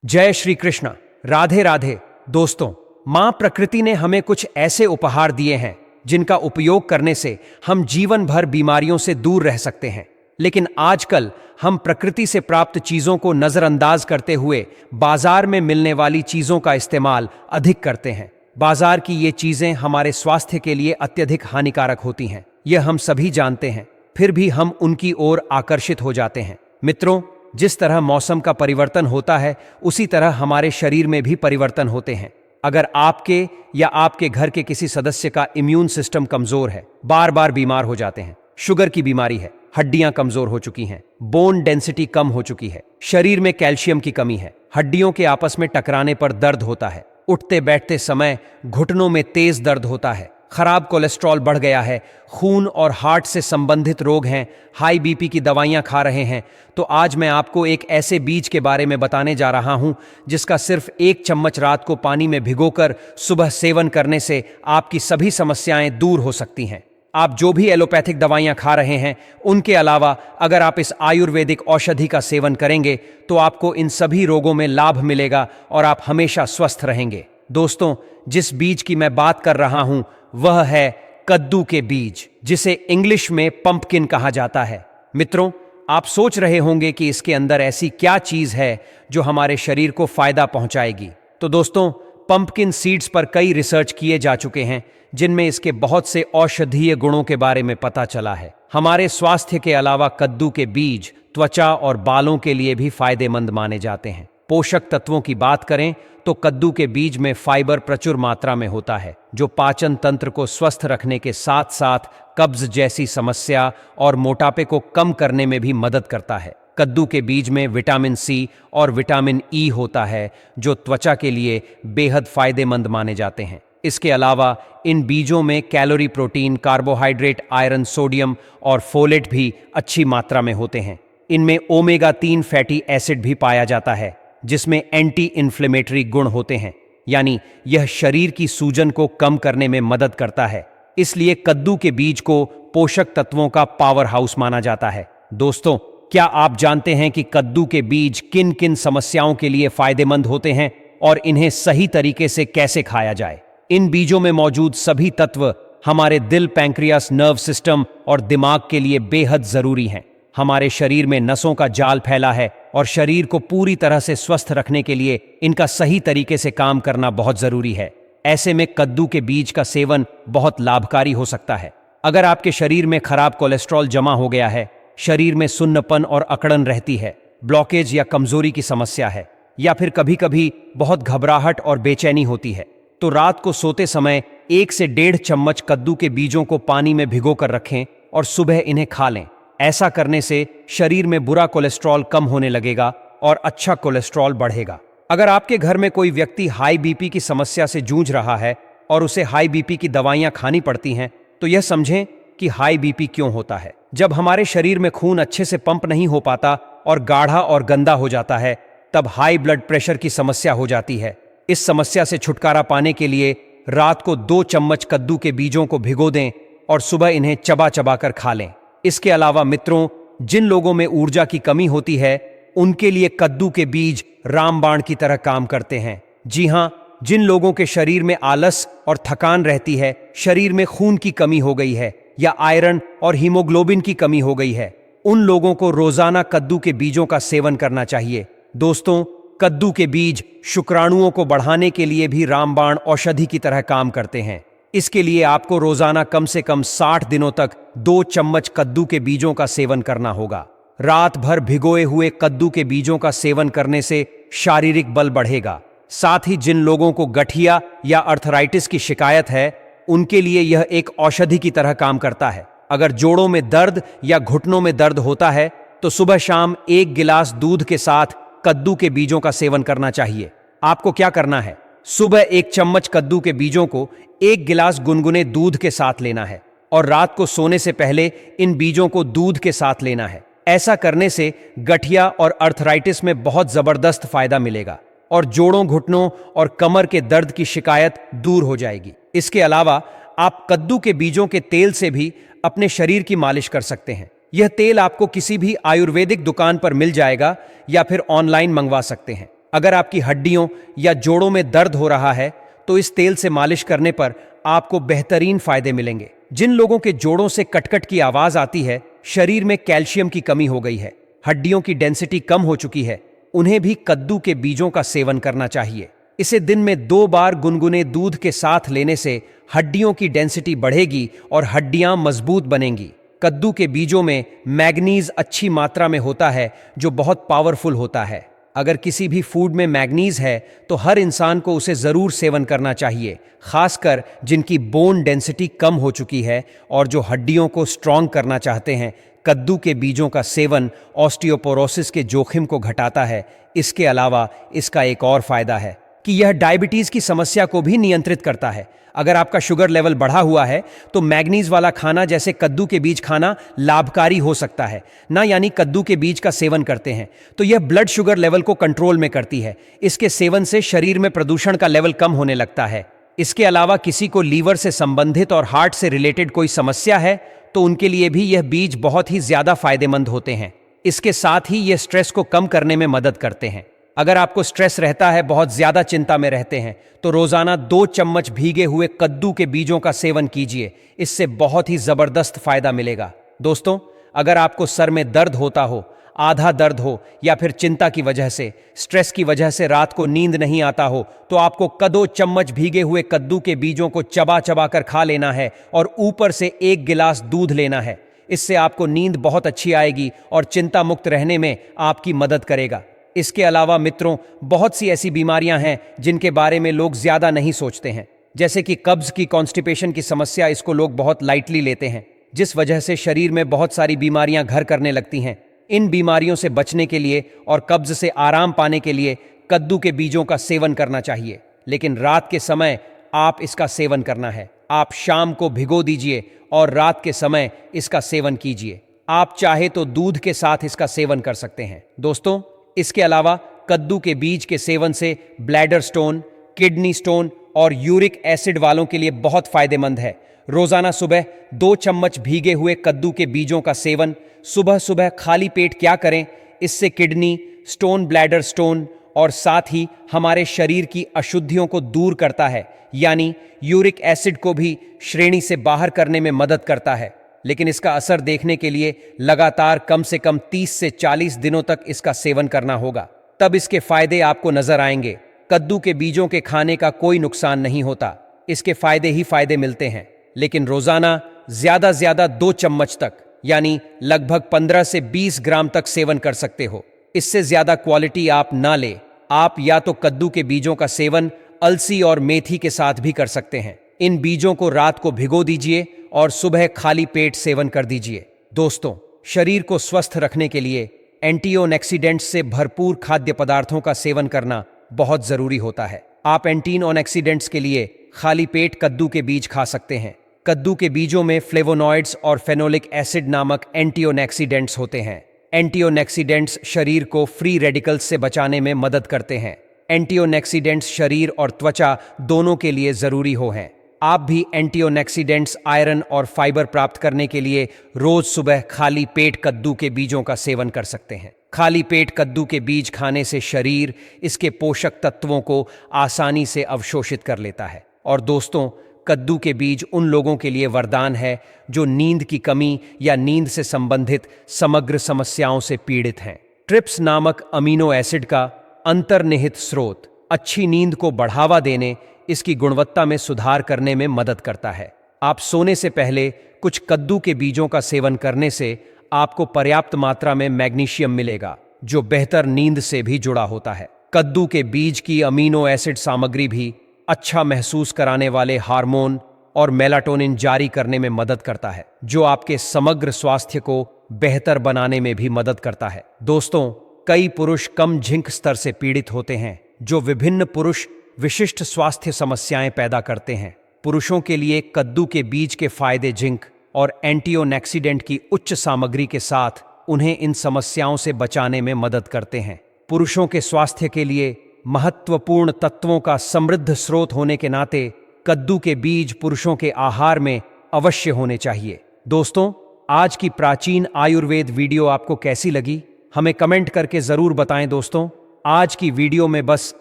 जय श्री कृष्ण। राधे राधे। दोस्तों, मां प्रकृति ने हमें कुछ ऐसे उपहार दिए हैं जिनका उपयोग करने से हम जीवन भर बीमारियों से दूर रह सकते हैं। लेकिन आजकल हम प्रकृति से प्राप्त चीजों को नजरअंदाज करते हुए बाजार में मिलने वाली चीजों का इस्तेमाल अधिक करते हैं। बाजार की ये चीजें हमारे स्वास्थ्य के लिए अत्यधिक हानिकारक होती हैं, यह हम सभी जानते हैं। फिर भी हम उनकी ओर आकर्षित हो जाते हैं। मित्रों, जिस तरह मौसम का परिवर्तन होता है उसी तरह हमारे शरीर में भी परिवर्तन होते हैं। अगर आपके या आपके घर के किसी सदस्य का इम्यून सिस्टम कमजोर है, बार बार बीमार हो जाते हैं, शुगर की बीमारी है, हड्डियां कमजोर हो चुकी हैं, बोन डेंसिटी कम हो चुकी है, शरीर में कैल्शियम की कमी है, हड्डियों के आपस में टकराने पर दर्द होता है, उठते बैठते समय घुटनों में तेज दर्द होता है, खराब कोलेस्ट्रॉल बढ़ गया है, खून और हार्ट से संबंधित रोग हैं, हाई बीपी की दवाइयां खा रहे हैं, तो आज मैं आपको एक ऐसे बीज के बारे में बताने जा रहा हूं जिसका सिर्फ 1 चम्मच रात को पानी में भिगोकर सुबह सेवन करने से आपकी सभी समस्याएं दूर हो सकती हैं। आप जो भी एलोपैथिक दवाइयां खा रहे हैं उनके अलावा अगर आप इस आयुर्वेदिक औषधि का सेवन करेंगे तो आपको इन सभी रोगों में लाभ मिलेगा और आप हमेशा स्वस्थ रहेंगे। दोस्तों, जिस बीज की मैं बात कर रहा हूं वह है कद्दू के बीज, जिसे इंग्लिश में पंपकिन कहा जाता है। मित्रों, आप सोच रहे होंगे कि इसके अंदर ऐसी क्या चीज है जो हमारे शरीर को फायदा पहुंचाएगी। तो दोस्तों, पंपकिन सीड्स पर कई रिसर्च किए जा चुके हैं जिनमें इसके बहुत से औषधीय गुणों के बारे में पता चला है। हमारे स्वास्थ्य के अलावा कद्दू के बीज त्वचा और बालों के लिए भी फायदेमंद माने जाते हैं। पोषक तत्वों की बात करें तो कद्दू के बीज में फाइबर प्रचुर मात्रा में होता है जो पाचन तंत्र को स्वस्थ रखने के साथ साथ कब्ज जैसी समस्या और मोटापे को कम करने में भी मदद करता है। कद्दू के बीज में विटामिन सी और विटामिन ई होता है जो त्वचा के लिए बेहद फायदेमंद माने जाते हैं। इसके अलावा इन बीजों में calorie, protein, carbohydrate, iron, sodium और फोलेट भी अच्छी मात्रा में होते हैं। इनमें ओमेगा 3 फैटी एसिड भी पाया जाता है जिसमें एंटी इन्फ्लेमेटरी गुण होते हैं, यानी यह शरीर की सूजन को कम करने में मदद करता है। इसलिए कद्दू के बीज को पोषक तत्वों का पावर हाउस माना जाता है। दोस्तों, क्या आप जानते हैं कि कद्दू के बीज किन किन समस्याओं के लिए फायदेमंद होते हैं और इन्हें सही तरीके से कैसे खाया जाए? इन बीजों में मौजूद सभी तत्व हमारे दिल, पैंक्रियास, नर्व सिस्टम और दिमाग के लिए बेहद जरूरी हैं। हमारे शरीर में नसों का जाल फैला है और शरीर को पूरी तरह से स्वस्थ रखने के लिए इनका सही तरीके से काम करना बहुत जरूरी है। ऐसे में कद्दू के बीज का सेवन बहुत लाभकारी हो सकता है। अगर आपके शरीर में खराब कोलेस्ट्रॉल जमा हो गया है, शरीर में सुन्नपन और अकड़न रहती है, ब्लॉकेज या कमजोरी की समस्या है, या फिर कभी कभी बहुत घबराहट और बेचैनी होती है, तो रात को सोते समय 1 से 1.5 चम्मच कद्दू के बीजों को पानी में भिगो कर रखें और सुबह इन्हें खा लें। ऐसा करने से शरीर में बुरा कोलेस्ट्रॉल कम होने लगेगा और अच्छा कोलेस्ट्रॉल बढ़ेगा। अगर आपके घर में कोई व्यक्ति हाई बीपी की समस्या से जूझ रहा है और उसे हाई बीपी की दवाइयां खानी पड़ती हैं, तो यह समझें कि हाई बीपी क्यों होता है। जब हमारे शरीर में खून अच्छे से पंप नहीं हो पाता और गाढ़ा और गंदा हो जाता है, तब हाई ब्लड प्रेशर की समस्या हो जाती है। इस समस्या से छुटकारा पाने के लिए रात को 2 चम्मच कद्दू के बीजों को भिगो दें और सुबह इन्हें चबा चबा कर खा लें। इसके अलावा मित्रों, जिन लोगों में ऊर्जा की कमी होती है उनके लिए कद्दू के बीज रामबाण की तरह काम करते हैं। जी हां, जिन लोगों के शरीर में आलस और थकान रहती है, शरीर में खून की कमी हो गई है या आयरन और हीमोग्लोबिन की कमी हो गई है, उन लोगों को रोजाना कद्दू के बीजों का सेवन करना चाहिए। दोस्तों, कद्दू के बीज शुक्राणुओं को बढ़ाने के लिए भी रामबाण औषधि की तरह काम करते हैं। इसके लिए आपको रोजाना कम से कम 60 दिनों तक 2 चम्मच कद्दू के बीजों का सेवन करना होगा। रात भर भिगोए हुए कद्दू के बीजों का सेवन करने से शारीरिक बल बढ़ेगा। साथ ही जिन लोगों को गठिया या अर्थराइटिस की शिकायत है उनके लिए यह एक औषधि की तरह काम करता है। अगर जोड़ों में दर्द या घुटनों में दर्द होता है तो सुबह शाम 1 गिलास दूध के साथ कद्दू के बीजों का सेवन करना चाहिए। आपको क्या करना है? सुबह 1 चम्मच कद्दू के बीजों को 1 गिलास गुनगुने दूध के साथ लेना है और रात को सोने से पहले इन बीजों को दूध के साथ लेना है। ऐसा करने से गठिया और अर्थराइटिस में बहुत जबरदस्त फायदा मिलेगा और जोड़ों, घुटनों और कमर के दर्द की शिकायत दूर हो जाएगी। इसके अलावा आप कद्दू के बीजों के तेल से भी अपने शरीर की मालिश कर सकते हैं। यह तेल आपको किसी भी आयुर्वेदिक दुकान पर मिल जाएगा या फिर ऑनलाइन मंगवा सकते हैं। अगर आपकी हड्डियों या जोड़ों में दर्द हो रहा है तो इस तेल से मालिश करने पर आपको बेहतरीन फायदे मिलेंगे। जिन लोगों के जोड़ों से कटकट की आवाज आती है, शरीर में कैल्शियम की कमी हो गई है, हड्डियों की डेंसिटी कम हो चुकी है, उन्हें भी कद्दू के बीजों का सेवन करना चाहिए। इसे दिन में 2 बार गुनगुने दूध के साथ लेने से हड्डियों की डेंसिटी बढ़ेगी और हड्डियां मजबूत बनेंगी। कद्दू के बीजों में मैग्नीज अच्छी मात्रा में होता है, जो बहुत पावरफुल होता है। अगर किसी भी फूड में मैग्नीज है तो हर इंसान को उसे जरूर सेवन करना चाहिए, खासकर जिनकी बोन डेंसिटी कम हो चुकी है और जो हड्डियों को स्ट्रांग करना चाहते हैं। कद्दू के बीजों का सेवन ऑस्टियोपोरोसिस के जोखिम को घटाता है। इसके अलावा इसका एक और फायदा है कि यह डायबिटीज की समस्या को भी नियंत्रित करता है। अगर आपका शुगर लेवल बढ़ा हुआ है तो मैग्नीज वाला खाना जैसे कद्दू के बीज खाना लाभकारी हो सकता है ना, यानी कद्दू के बीज का सेवन करते हैं तो यह ब्लड शुगर लेवल को कंट्रोल में करती है। इसके सेवन से शरीर में प्रदूषण का लेवल कम होने लगता है। इसके अलावा किसी को लीवर से संबंधित और हार्ट से रिलेटेड कोई समस्या है तो उनके लिए भी यह बीज बहुत ही ज्यादा फायदेमंद होते हैं। इसके साथ ही यह स्ट्रेस को कम करने में मदद करते हैं। अगर आपको स्ट्रेस रहता है, बहुत ज्यादा चिंता में रहते हैं, तो रोजाना 2 चम्मच भीगे हुए कद्दू के बीजों का सेवन कीजिए। इससे बहुत ही जबरदस्त फायदा मिलेगा। दोस्तों, अगर आपको सर में दर्द होता हो, आधा दर्द हो या फिर चिंता की वजह से, स्ट्रेस की वजह से रात को नींद नहीं आता हो, तो आपको 2 चम्मच भीगे हुए कद्दू के बीजों को चबा चबा कर खा लेना है और ऊपर से 1 गिलास दूध लेना है। इससे आपको नींद बहुत अच्छी आएगी और चिंता मुक्त रहने में आपकी मदद करेगा। इसके अलावा मित्रों, बहुत सी ऐसी बीमारियां हैं जिनके बारे में लोग ज्यादा नहीं सोचते हैं, जैसे कि कब्ज की कॉन्स्टिपेशन की समस्या। इसको लोग बहुत लाइटली लेते हैं, जिस वजह से शरीर में बहुत सारी बीमारियां घर करने लगती हैं। इन बीमारियों से बचने के लिए और कब्ज से आराम पाने के लिए कद्दू के बीजों का सेवन करना चाहिए, लेकिन रात के समय आप इसका सेवन करना है। आप शाम को भिगो दीजिए और रात के समय इसका सेवन कीजिए। आप चाहे तो दूध के साथ इसका सेवन कर सकते हैं। दोस्तों, इसके अलावा कद्दू के बीज के सेवन से ब्लैडर स्टोन, किडनी स्टोन और यूरिक एसिड वालों के लिए बहुत फायदेमंद है। रोजाना सुबह 2 चम्मच भीगे हुए कद्दू के बीजों का सेवन सुबह सुबह खाली पेट क्या करें, इससे किडनी स्टोन, ब्लैडर स्टोन और साथ ही हमारे शरीर की अशुद्धियों को दूर करता है, यानी यूरिक एसिड को भी श्रेणी से बाहर करने में मदद करता है। लेकिन इसका असर देखने के लिए लगातार कम से कम 30 से 40 दिनों तक इसका सेवन करना होगा, तब इसके फायदे आपको नजर आएंगे। कद्दू के बीजों के खाने का कोई नुकसान नहीं होता, इसके फायदे ही फायदे मिलते हैं। लेकिन रोजाना ज्यादा 2 चम्मच तक, यानी लगभग 15 से 20 ग्राम तक सेवन कर सकते हो। इससे ज्यादा क्वालिटी आप ना ले। आप या तो कद्दू के बीजों का सेवन अलसी और मेथी के साथ भी कर सकते हैं। इन बीजों को रात को भिगो दीजिए और सुबह खाली पेट सेवन कर दीजिए। दोस्तों, शरीर को स्वस्थ रखने के लिए एंटीऑक्सीडेंट्स से भरपूर खाद्य पदार्थों का सेवन करना बहुत जरूरी होता है। आप एंटीऑक्सीडेंट्स के लिए खाली पेट कद्दू के बीज खा सकते हैं। कद्दू के बीजों में फ्लेवोनॉइड्स और फेनोलिक एसिड नामक एंटीऑक्सीडेंट्स होते हैं। एंटीऑक्सीडेंट्स शरीर को फ्री रेडिकल्स से बचाने में मदद करते हैं। एंटीऑक्सीडेंट्स शरीर और त्वचा दोनों के लिए जरूरी हैं। आप भी एंटीऑक्सीडेंट्स, आयरन और फाइबर प्राप्त करने के लिए रोज सुबह खाली पेट कद्दू के बीजों का सेवन कर सकते हैं। खाली पेट कद्दू के बीज खाने से शरीर इसके पोषक तत्वों को आसानी से अवशोषित कर लेता है। और दोस्तों, कद्दू के बीज उन लोगों के लिए वरदान है जो नींद की कमी या नींद से संबंधित समग्र समस्याओं से पीड़ित हैं। ट्रिप्स नामक अमीनो एसिड का अंतर्निहित स्रोत अच्छी नींद को बढ़ावा देने, इसकी गुणवत्ता में सुधार करने में मदद करता है। आप सोने से पहले कुछ कद्दू के बीजों का सेवन करने से आपको पर्याप्त मात्रा में मैग्नीशियम मिलेगा, जो बेहतर नींद से भी जुड़ा होता है। कद्दू के बीज की अमीनो एसिड सामग्री भी अच्छा महसूस कराने वाले हार्मोन और मेलाटोनिन जारी करने में मदद करता है, जो आपके समग्र स्वास्थ्य को बेहतर बनाने में भी मदद करता है। दोस्तों, कई पुरुष कम जिंक स्तर से पीड़ित होते हैं, जो विभिन्न पुरुष विशिष्ट स्वास्थ्य समस्याएं पैदा करते हैं। पुरुषों के लिए कद्दू के बीज के फायदे जिंक और एंटीऑक्सीडेंट की उच्च सामग्री के साथ उन्हें इन समस्याओं से बचाने में मदद करते हैं। पुरुषों के स्वास्थ्य के लिए महत्वपूर्ण तत्वों का समृद्ध स्रोत होने के नाते कद्दू के बीज पुरुषों के आहार में अवश्य होने चाहिए। दोस्तों, आज की प्राचीन आयुर्वेद वीडियो आपको कैसी लगी, हमें कमेंट करके जरूर बताएं। दोस्तों, आज की वीडियो में बस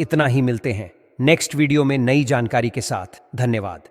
इतना ही। मिलते हैं नेक्स्ट वीडियो में नई जानकारी के साथ। धन्यवाद।